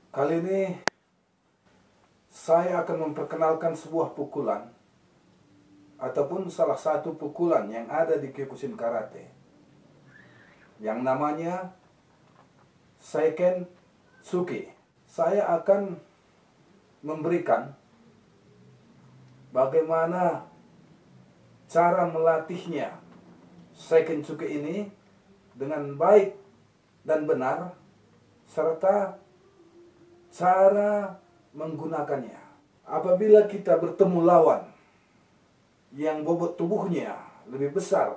Kali ini saya akan memperkenalkan sebuah pukulan ataupun salah satu pukulan yang ada di Kyokushin Karate yang namanya Seiken Tsuki. Saya akan memberikan bagaimana cara melatihnya Seiken Tsuki ini dengan baik dan benar, serta cara menggunakannya. Apabila kita bertemu lawan yang bobot tubuhnya lebih besar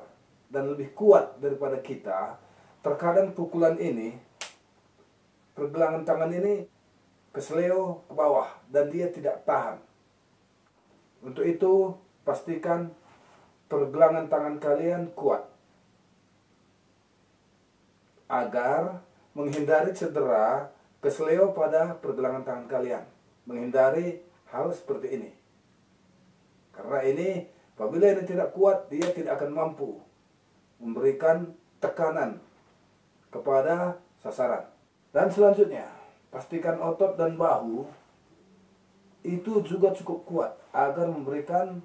dan lebih kuat daripada kita, terkadang pukulan ini, pergelangan tangan ini kesleo ke bawah dan dia tidak tahan. Untuk itu, pastikan pergelangan tangan kalian kuat agar menghindari cedera kesleo pada pergelangan tangan kalian. Menghindari hal seperti ini. Karena ini, apabila ini tidak kuat, dia tidak akan mampu memberikan tekanan kepada sasaran. Dan selanjutnya, pastikan otot dan bahu itu juga cukup kuat agar memberikan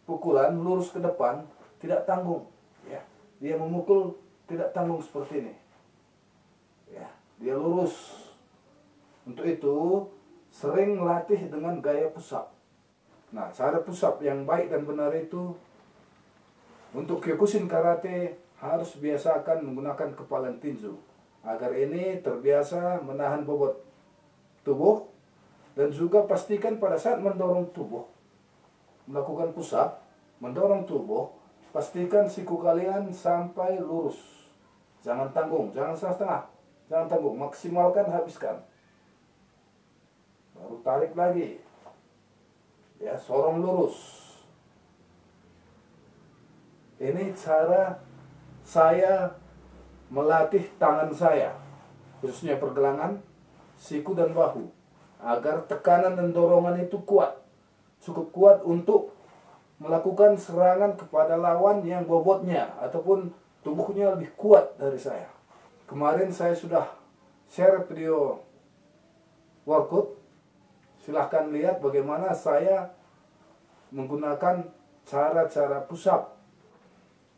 pukulan lurus ke depan, tidak tanggung. Ya, dia memukul tidak tanggung seperti ini. Ya, dia lurus. Untuk itu, sering latih dengan gaya push up. Nah, cara push up yang baik dan benar itu untuk Kyokushin Karate harus biasakan menggunakan kepalan tinju agar ini terbiasa menahan bobot tubuh, dan juga pastikan pada saat mendorong tubuh, melakukan push up, mendorong tubuh, pastikan siku kalian sampai lurus. Jangan tanggung, jangan setengah-setengah, jangan tanggung, maksimalkan, habiskan. Baru tarik lagi. Ya, sorong lurus. Ini cara saya melatih tangan saya, khususnya pergelangan, siku dan bahu, agar tekanan dan dorongan itu kuat. Cukup kuat untuk melakukan serangan kepada lawan yang bobotnya ataupun tubuhnya lebih kuat dari saya. Kemarin saya sudah share video workout. Silahkan lihat bagaimana saya menggunakan cara-cara push up.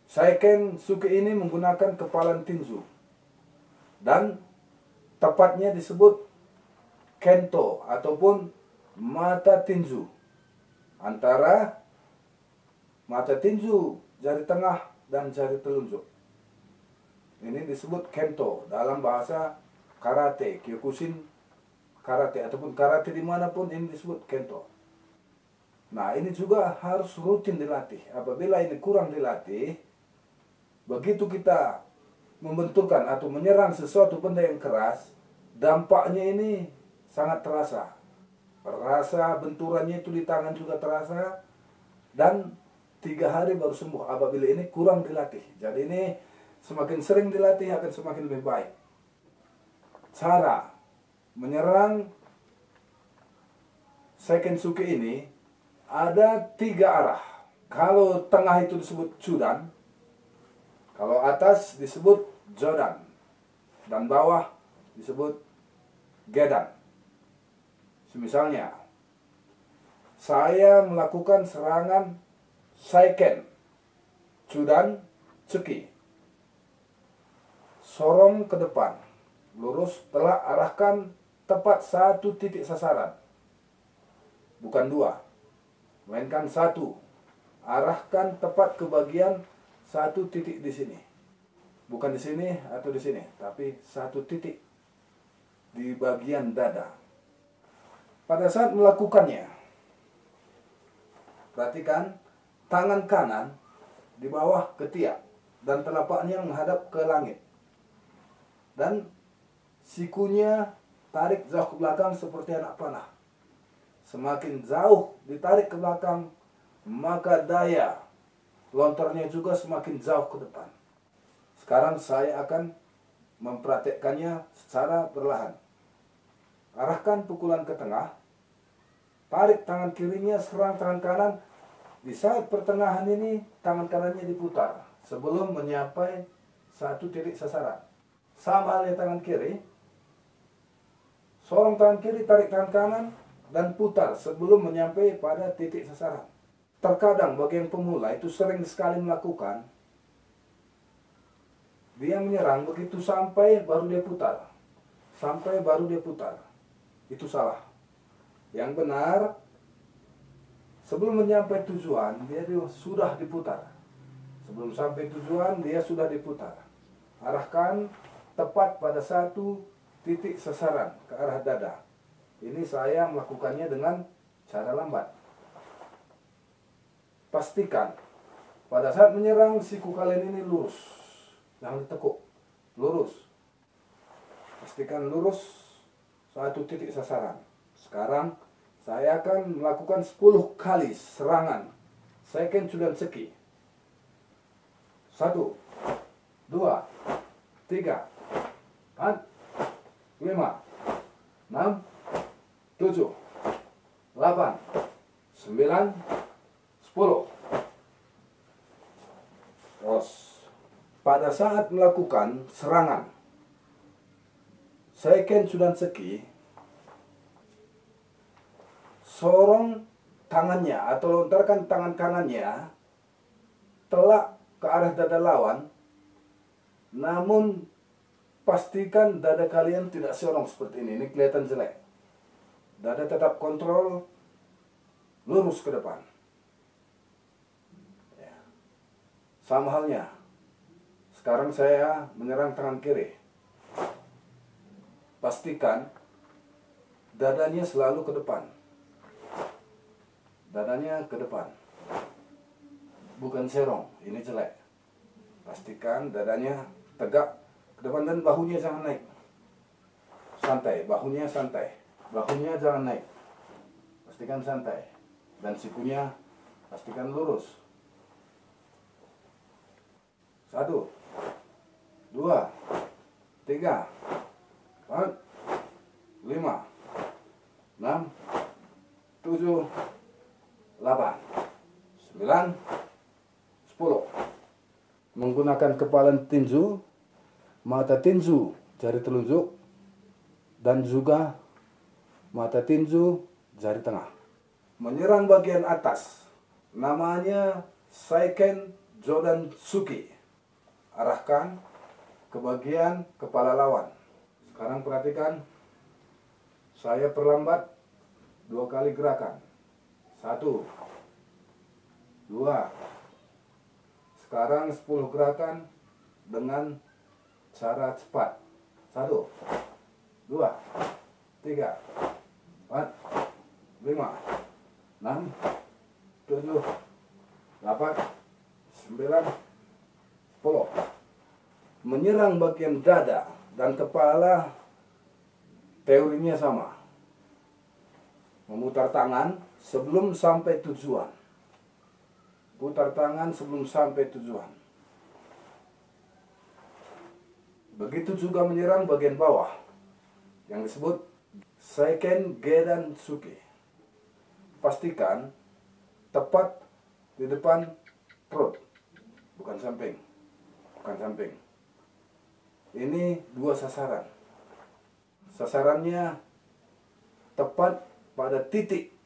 Seiken Tsuki ini menggunakan kepalan tinju. Dan tepatnya disebut kento ataupun mata tinju. Antara mata tinju, jari tengah dan jari telunjuk. Ini disebut kento dalam bahasa karate, Kyokushin Karate ataupun karate dimanapun ini disebut kento. Nah, ini juga harus rutin dilatih. Apabila ini kurang dilatih, begitu kita membenturkan atau menyerang sesuatu benda yang keras, dampaknya ini sangat terasa. Rasa benturannya itu di tangan juga terasa, dan 3 hari baru sembuh apabila ini kurang dilatih. Jadi ini semakin sering dilatih akan semakin lebih baik. Cara menyerang Seiken Tsuki ini ada 3 arah. Kalau tengah itu disebut Chudan, kalau atas disebut Jodan, dan bawah disebut Gedan. Misalnya, saya melakukan serangan Seiken Chudan Tsuki. Sorong ke depan, lurus, telah arahkan tepat 1 titik sasaran. Bukan 2, melainkan 1. Arahkan tepat ke bagian 1 titik di sini. Bukan di sini atau di sini, tapi 1 titik di bagian dada. Pada saat melakukannya, perhatikan tangan kanan di bawah ketiak dan telapaknya menghadap ke langit. Dan sikunya tarik jauh ke belakang seperti anak panah. Semakin jauh ditarik ke belakang, maka daya lontarnya juga semakin jauh ke depan. Sekarang saya akan mempraktekkannya secara perlahan. Arahkan pukulan ke tengah, tarik tangan kirinya, serang tangan kanan. Di saat pertengahan ini, tangan kanannya diputar sebelum mencapai 1 titik sasaran. Sama halnya tangan kiri, Sorong tangan kiri, tarik tangan kanan, dan putar sebelum menyampai pada titik sasaran. Terkadang bagi yang pemula itu sering sekali melakukan, dia menyerang begitu sampai baru dia putar. Sampai baru dia putar. Itu salah. Yang benar, sebelum menyampai tujuan, dia sudah diputar. Sebelum sampai tujuan, dia sudah diputar. Arahkan tepat pada satu titik sasaran ke arah dada. Ini saya melakukannya dengan cara lambat. Pastikan pada saat menyerang siku kalian ini lurus. Jangan ditekuk. Lurus. Pastikan lurus satu titik sasaran. Sekarang saya akan melakukan 10 kali serangan Seiken Chudanseki. 1, 2, 3, 4, 5, 6, 7, 8, 9, 10. Terus, pada saat melakukan serangan Seiken Chudanseki, sorong tangannya atau lontarkan tangan kanannya telak ke arah dada lawan, namun pastikan dada kalian tidak sorong seperti ini. Ini kelihatan jelek. Dada tetap kontrol, lurus ke depan. Ya. Sama halnya. Sekarang saya menyerang tangan kiri. Pastikan dadanya selalu ke depan. Dadanya ke depan. Bukan serong, ini jelek. Pastikan dadanya tegak ke depan dan bahunya jangan naik. Santai, bahunya santai. Bahunya jangan naik. Pastikan santai. Dan sikunya pastikan lurus. 1, 2, 3, 4, 5, 6, 7, 8, 9, 10. Menggunakan kepala tinju, mata tinju, jari telunjuk, dan juga mata tinju, jari tengah. Menyerang bagian atas, namanya Seiken Jodansuki. Arahkan ke bagian kepala lawan. Sekarang perhatikan, saya perlambat 2 kali gerakan. 1, 2. Sekarang 10 gerakan dengan cara cepat. 1, 2, 3, 4, 5, 6, 7, 8, 9, 10. Menyerang bagian dada dan kepala teorinya sama. Memutar tangan sebelum sampai tujuan. Putar tangan sebelum sampai tujuan. Begitu juga menyerang bagian bawah yang disebut Seiken Gedansuki. Pastikan tepat di depan perut, bukan samping. Bukan samping. Ini 2 sasaran. Sasarannya tepat pada titik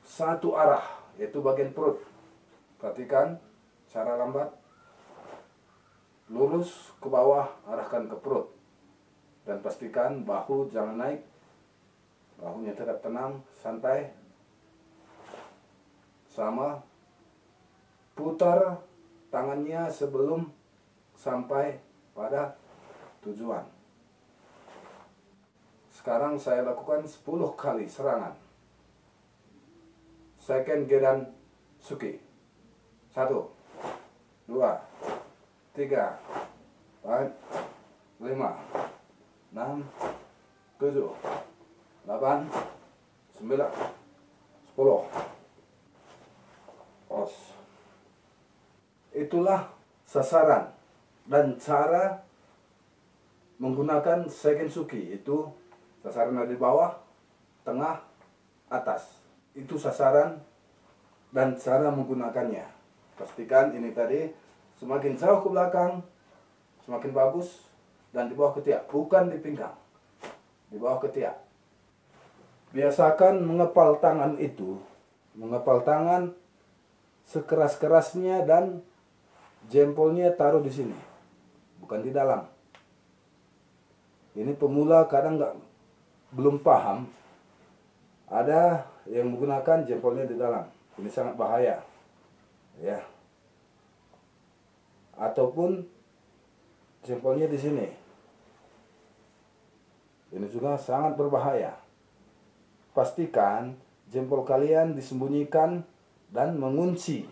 satu arah, yaitu bagian perut. Perhatikan cara lambat. Lurus ke bawah, arahkan ke perut. Dan pastikan bahu jangan naik. Bahunya tetap tenang, santai. Sama. Putar tangannya sebelum sampai pada tujuan. Sekarang saya lakukan 10 kali serangan Seiken Gedansuki. 1, 2, 3, 4, 5, 6, 7, 8, 9, 10. Os. Itulah sasaran dan cara menggunakan Seikensuki. Itu sasaran ada di bawah, tengah, atas. Itu sasaran dan cara menggunakannya. Pastikan ini tadi semakin jauh ke belakang semakin bagus, dan di bawah ketiak, bukan di pinggang. di bawah ketiak. Biasakan mengepal tangan itu, mengepal tangan sekeras-kerasnya dan jempolnya taruh di sini, bukan di dalam. Ini pemula kadang belum paham. Ada yang menggunakan jempolnya di dalam. Ini sangat bahaya, ya. Ataupun jempolnya di sini. Ini juga sangat berbahaya. Pastikan jempol kalian disembunyikan dan mengunci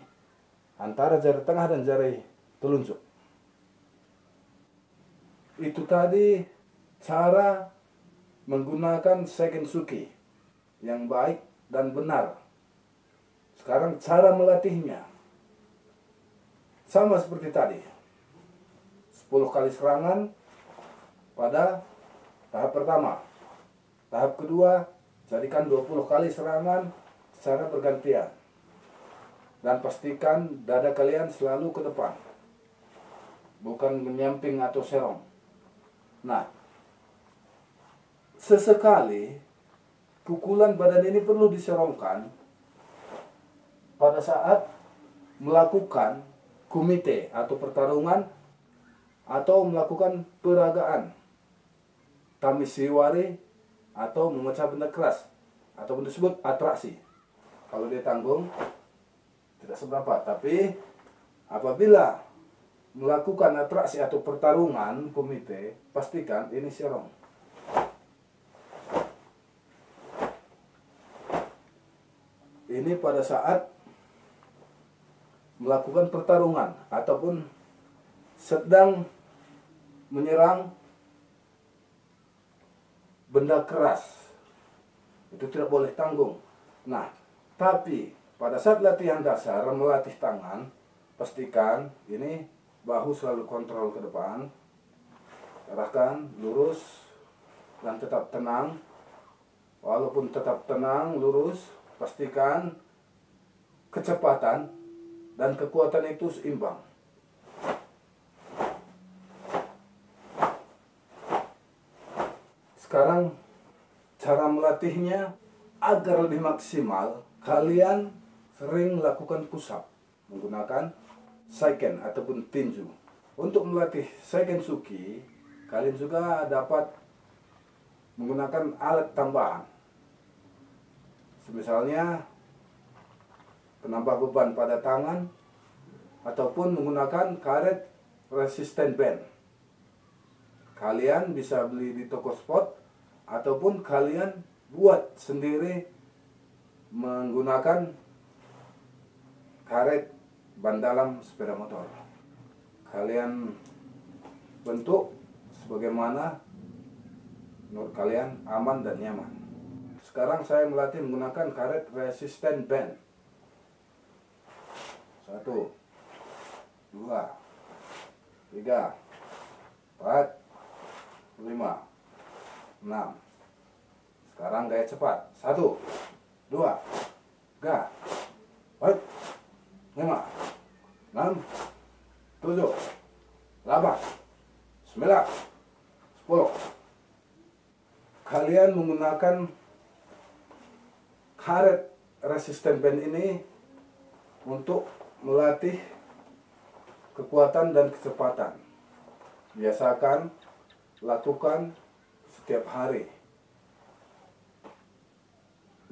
antara jari tengah dan jari telunjuk. Itu tadi cara menggunakan Seiken Suki yang baik dan benar. Sekarang cara melatihnya sama seperti tadi. 10 kali serangan pada tahap pertama. Tahap kedua, jadikan 20 kali serangan secara bergantian. Dan pastikan dada kalian selalu ke depan, bukan menyamping atau serong. Nah, sesekali pukulan badan ini perlu diserongkan pada saat melakukan kumite atau pertarungan atau melakukan peragaan tamisiwari atau memecah benda keras atau disebut atraksi. Kalau dia tanggung tidak seberapa, tapi apabila melakukan atraksi atau pertarungan kumite, pastikan ini serong. Ini pada saat melakukan pertarungan ataupun sedang menyerang benda keras, itu tidak boleh tanggung. Nah, tapi pada saat latihan dasar melatih tangan, pastikan ini bahu selalu kontrol ke depan, arahkan lurus dan tetap tenang. Walaupun tetap tenang lurus, pastikan kecepatan dan kekuatan itu seimbang. Sekarang cara melatihnya agar lebih maksimal, kalian sering melakukan push up menggunakan Seiken ataupun tinju. Untuk melatih Seiken Suki, kalian juga dapat menggunakan alat tambahan. Misalnya penambah beban pada tangan ataupun menggunakan karet resistant band. Kalian bisa beli di toko sport ataupun kalian buat sendiri menggunakan karet ban dalam sepeda motor. Kalian bentuk sebagaimana menurut kalian aman dan nyaman. Sekarang saya melatih menggunakan karet resistant band. 1, 2, 3, 4, 5, 6. Sekarang gaya cepat. 1, 2, 3, 4, 5, 6, 7, 8, 9, 10. Kalian menggunakan karet resistant band ini untuk melatih kekuatan dan kecepatan. Biasakan lakukan setiap hari.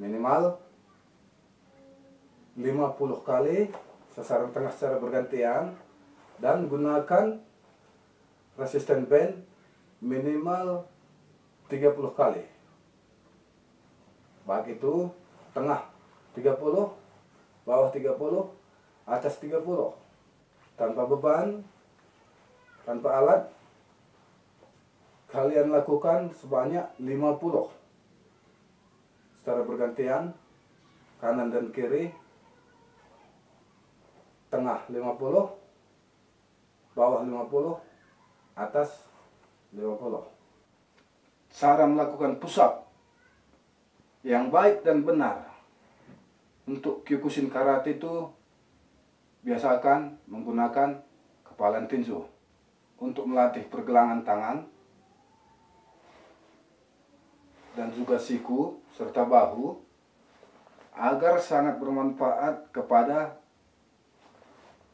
Minimal 50 kali sasaran tengah secara bergantian dan gunakan resistant band minimal 30 kali. Baik itu tengah 30, bawah 30, atas 30. Tanpa beban, tanpa alat, kalian lakukan sebanyak 50 secara bergantian, kanan dan kiri. Tengah 50, bawah 50, atas 50. Cara melakukan push up yang baik dan benar untuk Kyokushin Karate itu biasakan menggunakan kepalan tinju. Untuk melatih pergelangan tangan, dan juga siku serta bahu agar sangat bermanfaat kepada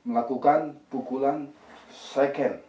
melakukan pukulan second.